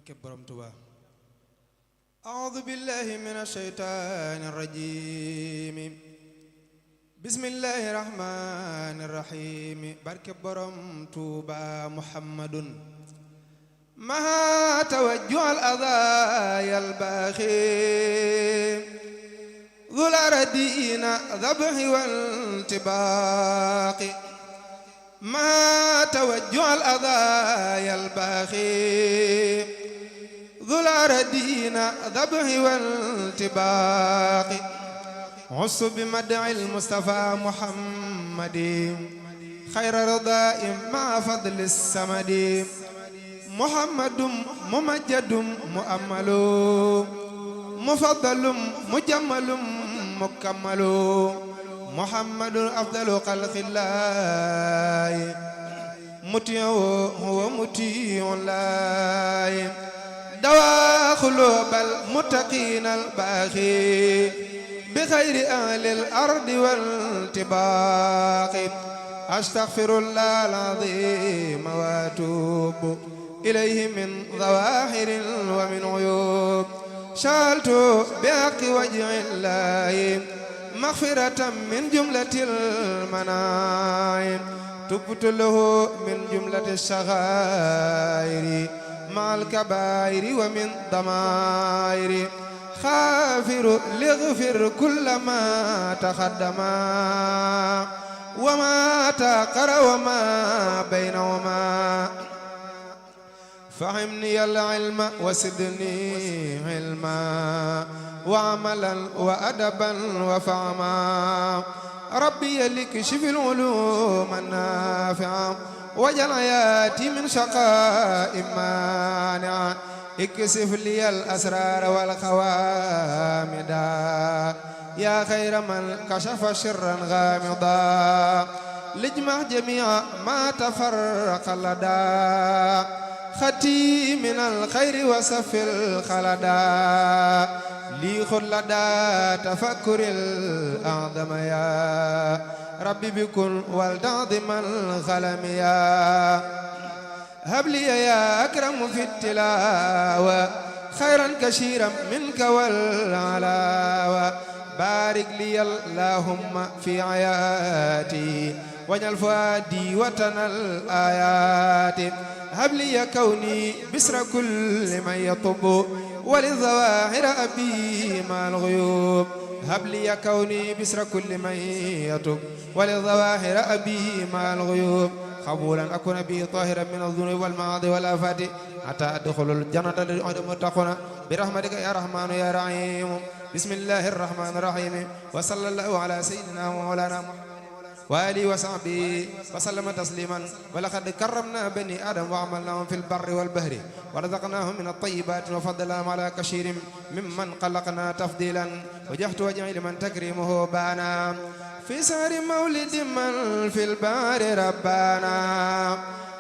barke borom Tuubaa a'uudu billahi mina shaytaani rajiim bismillahi rahmaani rahiim barke borom Tuubaa muhammadun maha tawajjuhal adaayal baaxi dhul aradiina dhabhi wal tibaaqi maha tawajjuhal adaayal baaxi ذو الأردين ذبح والتباق عص بمدع المصطفى محمد خير رضاء مع فضل السمد محمد ممجد مؤمل مفضل مجمل مكمل محمد أفضل خلق الله مطيع هو مطيع الله دوا قلوب المتقين الباغي بخير أهل الأرض والتباق أستغفر الله العظيم وأتوب إليه من ظواهر ومن عيوب شالت بحق وجه الله مغفرة من جملة المنايم تبت له من جملة الشغائر مع الكبائر ومن ضمائر خافر لغفر كل ما تقدم وما تأخر وما بينهما فهمني العلم وزدني علما وعملا وأدبا وفهما ربي لكشف العلوم النافعة وجل حياتي من شقاء مانع اكشف لي الأسرار والخوامدا يا خير من كشف شرا غامضا لاجمع جميع ما تفرق لدى ختي من الخير وسف الخلدا لي خذ لدى تفكر الأعظم يا ربي بكن والتعظم الخلم يا هب لي يا أكرم في التلاوة خيرا كثيرا منك والعلاوة بارك لي اللهم في حياتي واجعل فؤادي وطن الآيات هب لي كوني بسر كل من يطب وللظواهر أبي مع الغيوب هب لي كوني بسر كل من يطب وللظواهر أبي مع الغيوب قبولا أكون به طاهرا من الذنوب والمعاصي والآفات حتى أدخل الجنة المتقون برحمتك يا رحمن يا رحيم بسم الله الرحمن الرحيم وصلى الله على سيدنا ومولانا محمد وآله وصحبه وسلم تسليما ولقد كرمنا بني آدم وعملناهم في البر والبحر ورزقناهم من الطيبات وفضلناهم على كثير ممن خلقنا تفضيلا وجهت وجهي لمن تكريمه بانا في سهر مولد من في البار ربانا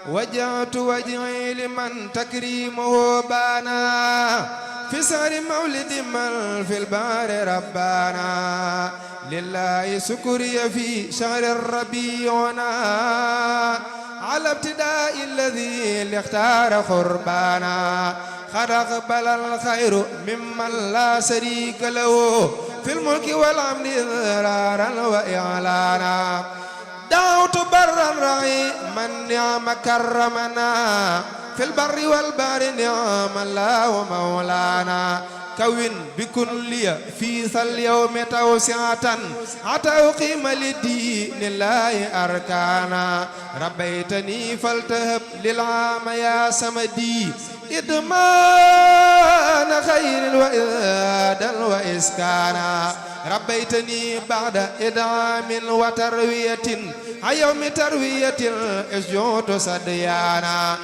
وجهت وجهي لمن تكريمه بانا في سهر مولد من في البار ربانا لله سكري في شهر الربيعنا على ابتداء الذي اختار قربانا قد أقبل الخير ممن لا شريك له في الملك والأمر إظهارا وإعلانا دعوت برا رحيما نعم كرمنا في البر والبحر نعم الله ومولانا كون بكن لي في ذا اليوم توسعة حتى أقيم لدين الله أركانا ربيتني فلتهب للعام يا سمدي إدمان خير وإذادا وإسكانا ربيتني بعد إدعام وتروية يوم تروية الإسجود صديانا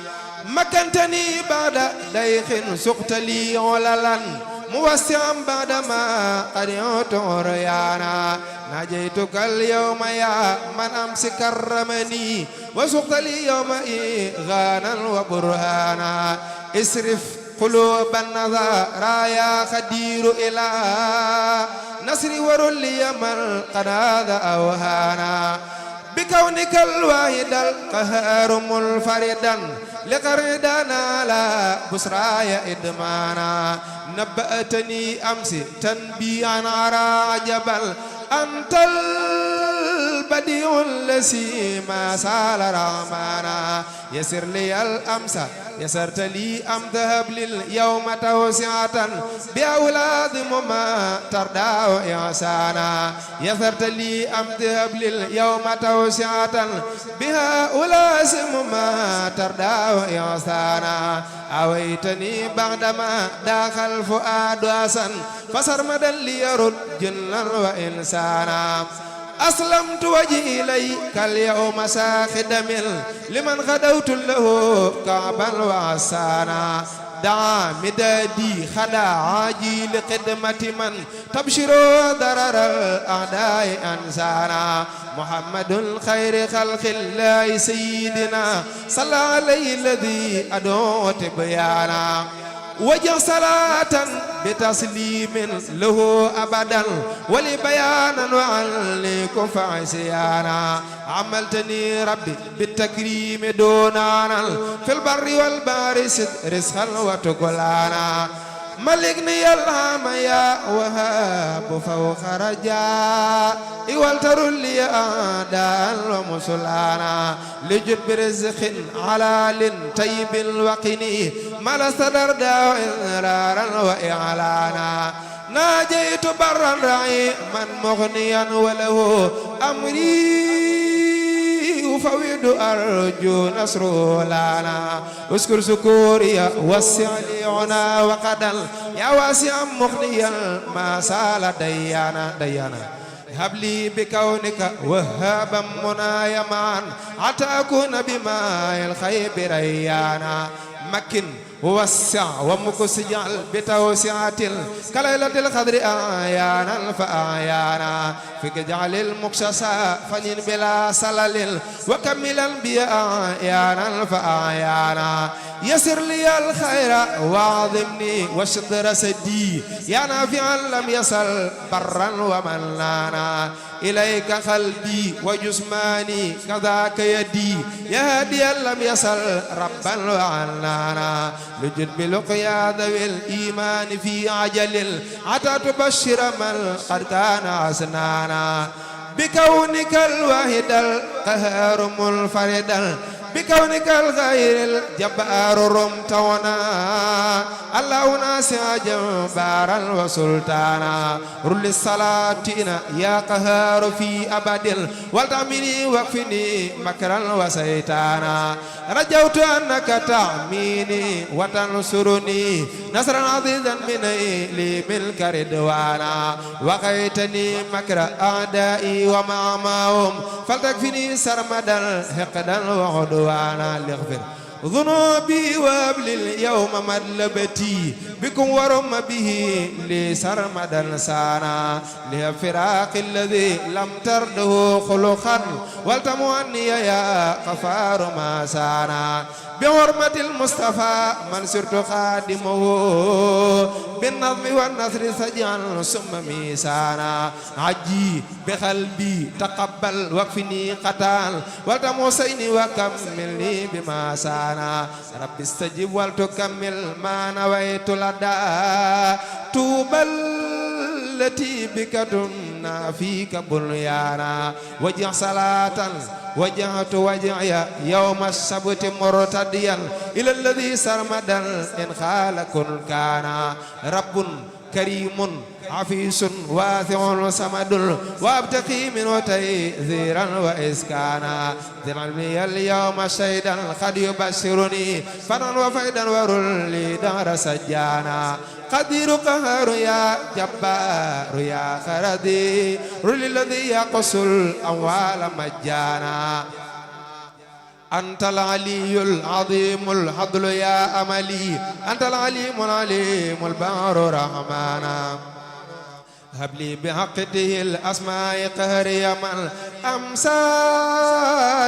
مكنتني بعد ديخ سقت لي عللا موسعا بعدما قد عريانا نجيتك اليوم يا من أمس كرمني وسقت لي يوم إغانا وبرهانا اسرف قلوب النظارى يا خدير إلى نصر ورلي من قد هذا أوهانا بكونك الواحد القهار منفردا لقردنا لا بسرايا إدمانا نبأتني أمس تنبيعا على جبل أنت البديع الذي ما سال رحمانا يسر لي الأمس يسرت لي أم ذهب لليوم توسعة بأولاد مما تردى إحسانا يسرت لي أم ذهب لليوم توسعة بهؤلاء مما تردى إحسانا أويتني بعدما داخل فؤاد حسن فسرمدا ليرد جنا وإنسانا أسلمت وجهي إليك اليوم ساخد من لمن غدوت له كعبا وعسانا دعا مدادي خدا عاجي لقدمة من تبشر ضرر الأعداء أنسانا محمد خير خلق الله سيدنا صلى عليه الذي أدعو تبيانا وجه صلاة بتسليم له أبدا ولبيانا وعليكم فعسيانا عملتني ربي بالتكريم دونانا في البر والبحر رزقا وتقلانا ملكني الهام يا وهاب فوق رجاء والتر لي أعداء ومسلانا لجد برزق حلال طيب وقني ما لستدر داو إضرارا وإعلانا ناجيت برا رحيما مغنيا وله أمري أفوض أرجو نصر لنا أذكر سكوري وسع لي عنا وقدل يا واسع مغنيا ما سال ديانا هب لي بكونك وهابا منايا معا حتى أكون بماء الخيب ريانا مكن ووسع ومكس جعل بتوسعة كليلة القدر آيانا فآيانا فيك جعل المكسسا فنين بلا سلل وكملا بآيانا فآيانا يسر لي الخير وعظمني وشدر سدي يا نافعا لم يصل برا ومنانا إليك قلبي وجسماني كذاك يدي يا هاديا لم يصل ربا وعنانا لجد بلقيا ذوي الإيمان في عجل حتى تبشر من قد كان حسنانا بكونك الواحد القهار منفردا بكونك الغير الجبار رمتونا الله ناسع جبارا وسلطانا رل الصلاتين يا قهار في أبد والتأميني وقفني مكرا وسيطانا رجوت أنك تأميني وتنصرني نصرا عزيزا من لي ملك رضوانا وقيتني مكر أعدائي ومعهم فلتكفني سرمدا حقدا وعدوانا لغفر ذنوبي وابل اليوم مدلبتي بكم ورم به لي سرمدا سانا لفراق الذي لم ترده خلقا والتمواني يا غفار ما سانا بحرمة المصطفى من سرت خادمه بالنظم والنثر سجعا ثم ميسانا عجي بقلبي تقبل وكفني قتال والتموسيني وكملني بما سانا رب استجب ولتكمل ما نويت لدى توبى التي بك تمنى فيك بنيانا وجه صلاة وجهت وجهي يوم السبت مرتديا إلى الذي سرمدا إن خالق كان رب كريم عفيس واثع صمد وابتقي منه تيذيرا وإسكانا ذنبي اليوم شيدا قد يبشرني فنا وفيدا ورل لي دار سجانا قدير قهر يا جبار يا خردي رل الذي يقص الأموال مجانا أنت العلي العظيم الحضل يا أملي أنت العليم العليم البار رحمانا هب لي بحقته الأسماء قهري من أمسى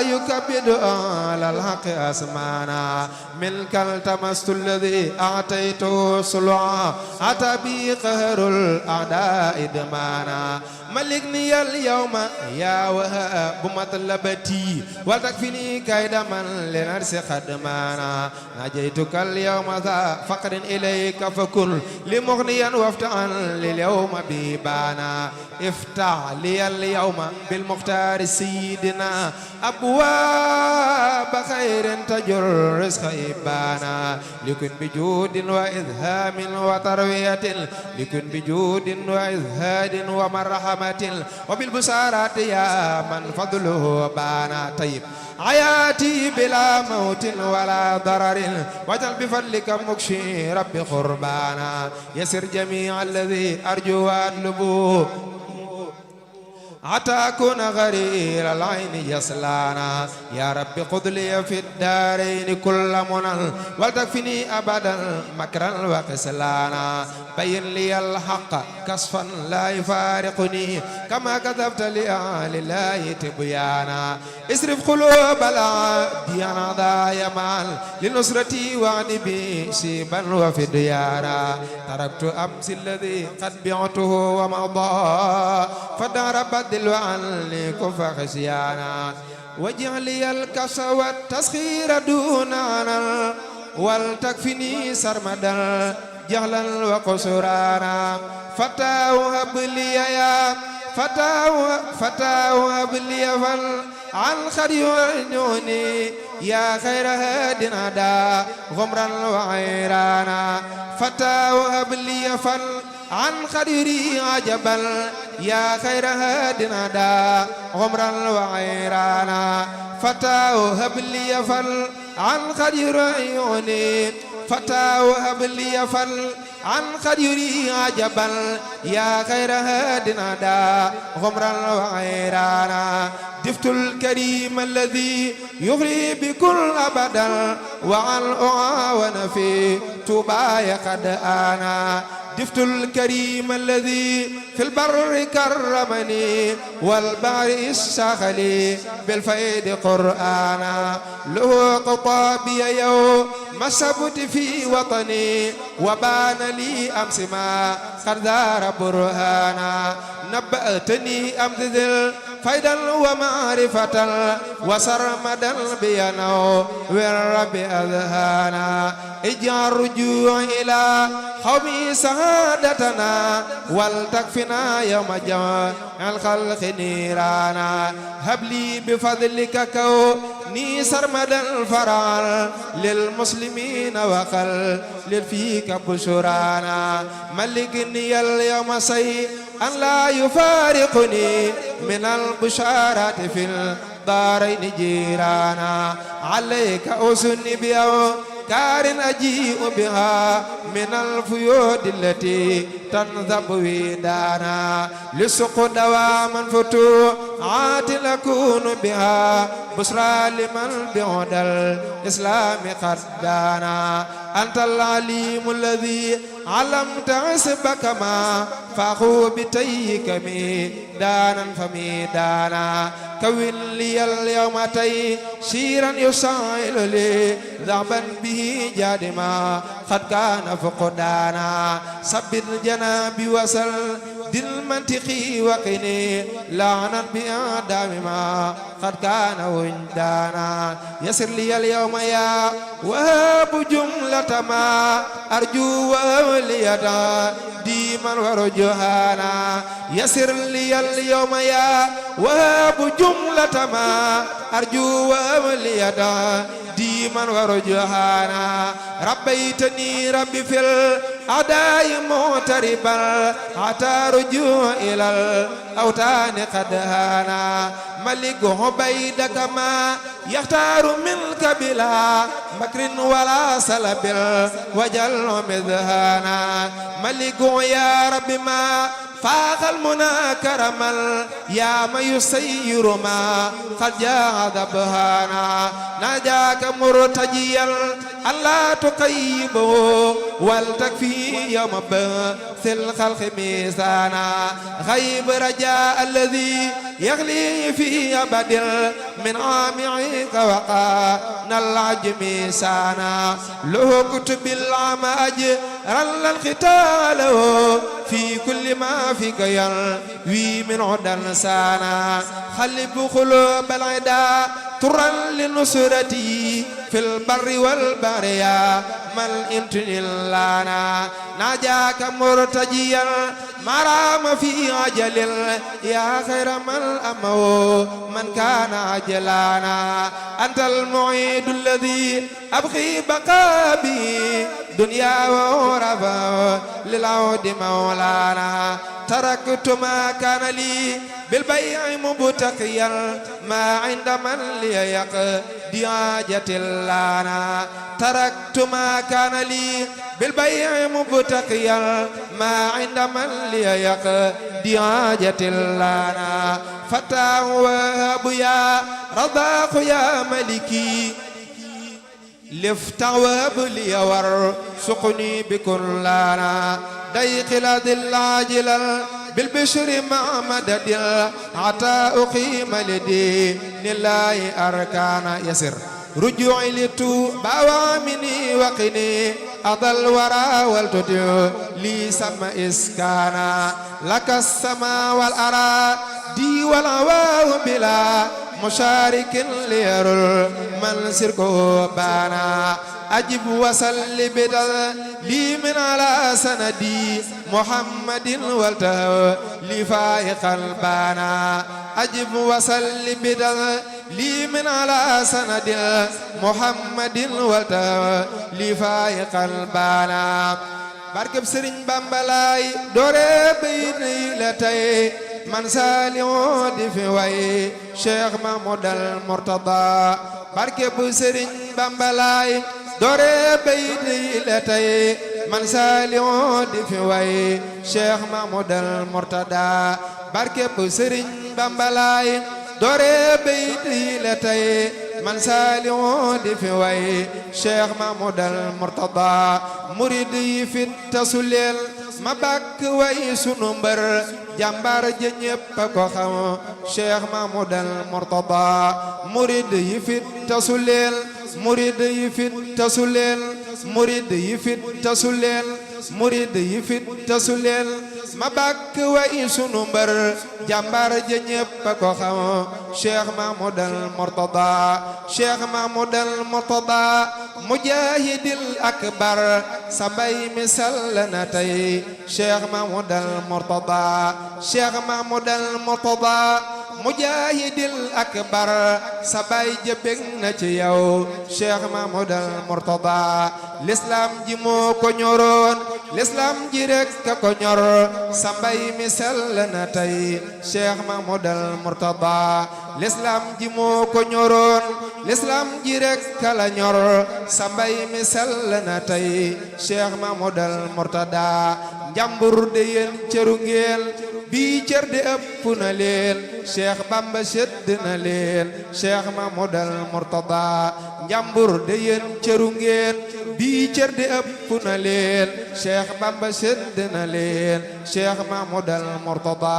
يكبد على الحق أسمانا منك التمست الذي أعطيته صلعا أتى بي قهر الأعداء دمانا ملكني اليوم يا وهاب مطلبتي وتكفني كيد من لنرس خدمانا نجيتك اليوم ذا فقر إليك فكن لمغنيا وافتعا لليوم بيبانا افتح لي اليوم بالمختار سيدنا أبواب خير تجر رزق إبانا لكن بجود وإذهام وتروية لكن بجود وإذهاد ومرحمة وبالبسارات يا من فضله بانا طيب حياتي بلا موت ولا ضرر واجعل بفضلك مكشي رب قربانا يسر جميع الذي أرجو وأطلبه حتى أكون غرير العين يصلانا يا رب خذ لي في الدارين كل منن وتكفني أبدا مكرا وخسلانا بين لي الحق كشفا لا يفارقني كما كذبت لأهل الله تبيانا اصرف قلوب العبد عن ضايا مال لنصرتي وعد بي شيبا وفديانا تركت أمس الذي قد بعته ومضى فدار بدل وعني كف خشيانا واجعل لي الكس والتسخير دوننا ولتكفني سرمدا جهلا وقصرانا فتاه هب لي يا فتاه هب لي عن خير يعنوني يا خير هاد نادى غمرا وعيرانا فتاه هب لي عن خيري عجبا يا خير هاد نادى غمرا وعيرانا فتاه هب لي عن خير عيوني فتاه هب لي عن خيري عجبا يا خير هاد نادى غمرا وعيرانا دفت الكريم الذي يغري بكل أبدا وعن أعاون في توباي قد آنا دفت الكريم الذي في البر كرمني والبحر استخلي بالفيد قرآنا له قطابي يوم السبت في وطني وبان لي أمس ما قد دار برهانا نبأتني أمس فيدا ومعرفة وسرمدا بينه والرب أذهانا اجعل رجوع إلى قومي سعادتنا ولتكفنا يوم جمع الخلق نيرانا هب لي بفضلك كوني سرمدا الفرار للمسلمين وقل للفيك بشرانا ملكني اليوم سي أن لا يفارقني من البشارات في الدارين جيرانا عليك أسني بيو كار أجيء بها من الفيود التي تنذب ودانا لسق دواما فتوعات لكون بها بشرى لمن بعد الإسلام قد دانا أنت العليم الذي علمت عسبك ما فاخو بتيك ميدانا فميدانا كون لي اليوم تيسيرا يسائل لي ذهبا به جادما قد كان فقدانا ثبت جنابي وسل دل منطقي وقني لعنا بأعدام ما قد كان وجدانا يسر لي اليوم يا وهاب جملة ما أرجو ووليدا ديما ورجهانا يسر لي اليوم يا وهاب جملة ما أرجو ووليدا ديما ورجهانا ربيتني ربي في الأداء معتربا حتى رجوع إلى الأوطان قد هانا ملك عبيدك ما يختار منك بلا مكر ولا سلب وجل مذهانا ملك يا رب ما فاق المنى كرما يا من يسير ما قد جاء ذبهانا ناجاك مرتجيا ألا تقيبه ولتكفي يوم بث الخلق ميزانا غيب رجاء الذي يغلي في أبد من عامعك وقانا العجم سانا له كتب العماج رل الختال في كل ما فيك يروي من عدن سانا خلب قلوب العدا ترا لنصرتي في البر والبحر يا من انتني لنا ناجاك مرتجيا مرام في عجل يا خير من أمو من كان عجلانا أنت المعيد الذي أبغي بقابي دنيا ورفا للعود مولانا تركت ما كان لي بالبيع مبتقيا ما عند من لي يقضي حاجة لنا تركت ما كان لي بالبيع مبتقيا ما عند من لي يقضي حاجة لنا فتاه وهب يا رضاق يا ملكي لفتح وهب لي وارزقني بكلنا ضيق الذل عاجلا بالبشر مع مدد حتى أقيم لدين الله أركان يسر رجوعي لتوبى وامني وقني أضل الورى والتدعو لي سما إسكانا لك السماء والأرى دي والهواه بلا مشارك ليرل من سركو بانا أجب وسل بدل لي من على سندي محمد والته لفائق البانا أجب وسل بدل لي من على سند محمد والته لفائق البانا barkeb Sëriñ Bamba laay doore bay nay la tay man saaliho di fi way Cheikh Mahmoudal Mourtada barkeb Sëriñ Bamba laay doore bay nay la tay man saaliho di fi way Cheikh Mahmoudal Mourtada barkeb Sëriñ Bamba laay doore bay nay la tay man saaliho di fi way Cheikh Mahmoudal Mourtada murid yi fit tasuleel ma bàkk way sunu mbër jàmbaar ja ñépp a ko xam Cheikh Mahmoudal Mourtada murid yi fit tasuleel murid yi fit tasuleel murid yi fit tasuleel murid yi fit tasuleel ma bàkk way sunu mbër jàmbaar ja ñépp a ko xam Cheikh Mahmoudal Mourtada Cheikh Mahmoudal Mourtada mujahidil akbar sabay misal na tey Cheikh Mahmoudal Mourtada Cheikh Mahmoudal Mourtada mujahidil akbar sabay jëbëg na ci yow Cheikh Mahmoudal Mourtada l'islam ji moo ko ñoroon l'islam ji rek ka ko ñor sabay misal na tey Cheikh Mahmoudal Mourtada l'islam ji moo ko ñoroon l'islam ji rek ka la ñor sabay misal na tey Cheikh Mahmoudal Mourtada njàmbur de yéen cëru ngeen bii cër de ëpp na leen Cheikh Bamba sedd na leen Cheikh Mahmoudal Mourtada njàmbur de yéen cëru ngeen bii cër de ëpp na leen Cheikh Bamba sedd na leen Cheikh Mahmoudal Mourtada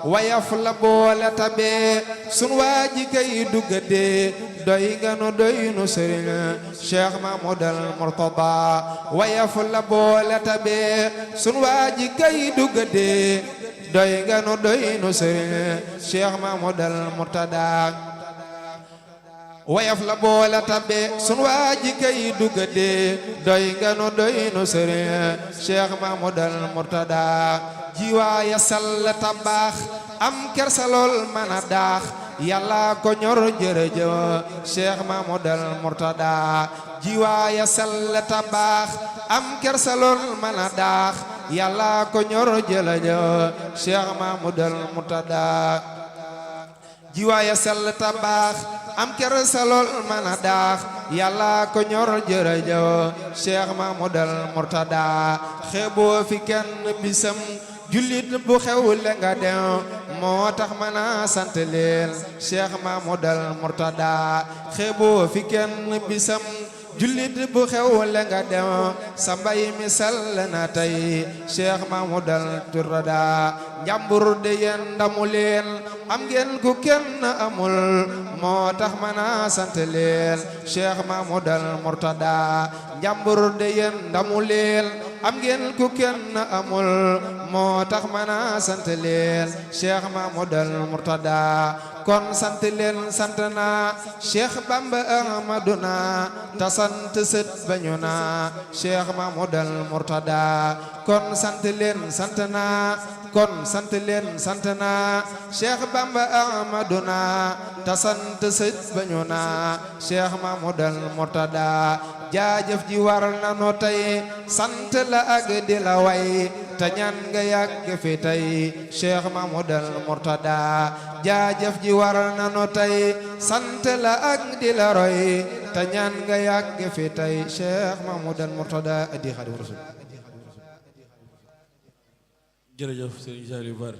wayaf la boole tabe sun waaji kay dugade doy nga nu doy nu sëriñ Cheikh Mahmoudal Mourtada wayaf la boole tabe sun waaji kay dugade doy nga nu doy nu sëriñ Cheikh Mahmoudal Mourtada wayaf la boole tabe sun waaji kay dugade doy nga nu doy nu sëriñ Cheikh Mahmoudal Mourtada jiwaaya sall tabax am kersa lool mën a daax yàlla ko ñor jërëjëf Cheikh Mahmoudal Mourtada jiwaaya sall tabax am kersa lool mën a daax yàlla ko ñor jërëjëf Cheikh Mahmoudal Mourtada jiwaaya sall tabax am kersa lool mën a daax yàlla ko ñor jërëjëf Cheikh Mahmoudal Mourtada xeeboo fi kenn bisam jullit bu xewle nga dem moo tax mën a sant leen Cheikh Mamadou Mourtada xeeboo fi kenn bisam jullit bu xewle nga dem sa mbay mi sell na tey Cheikh Mamadou Mourtada njàmbur de yéen ndamu leen am ngeen ku kenn amul moo tax mën a sant leen Cheikh Mamadou Mourtada njàmbur de yéen ndamu leen am ngeen ku kenn amul moo tax mën a sant leen Cheikh Mamadou Mourtada kon sant leen sant na Cheikh Bamba Ahmaduna ta sant sët bañu na Cheikh Mamadou Mourtada kon sant leen sant na kon sant leen sant na Cheikh Bamba Ahmaduna ta sant sët bañu na Cheikh Mamadou Mourtada jaajëf ji war na no tey sant la ak di la way te ñaan nga yàgg fi tey Cheikh Mamadou Mourtada jaajëf ji war na no tey sant la ak di la roy te ñaan nga yàgg fi tey Cheikh Mamadou Mourtada addi Xaadimu Rasuul. jërëjëf Serigne Saliou Bar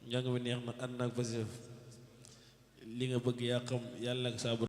njàng mi neex na ànd ak Pastef li nga bëgg yaa xam yàlla nag saa